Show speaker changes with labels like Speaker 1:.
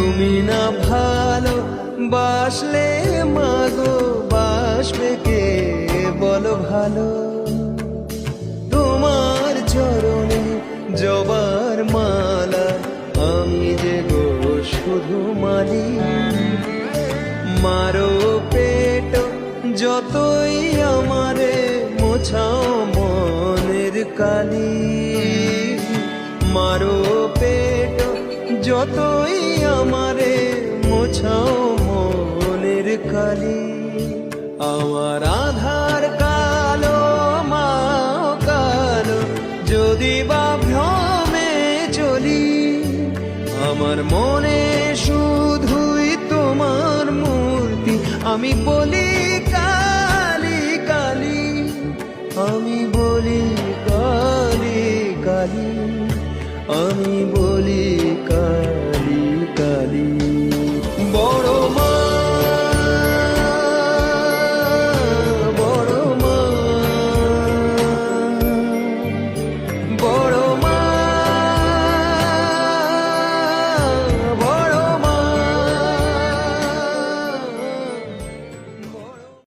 Speaker 1: তুমি না ভালো বাসলে মাগো বাসবে কে বলো ভালো। তোমার চরণে জবার মালা আমি যে গো শুধু মালি। মারো পেট যতই আমারে মোছাও মনের কালি। মারো পেট যতই আমারে মোছাও মনের কালি। আমার আধার কালো মা কালো যদি বা ভ্রমে চলি। আমার মনে শুধুই তোমার মূর্তি আমি বলি কালি কালি। আমি বলি কালি কালি। আমি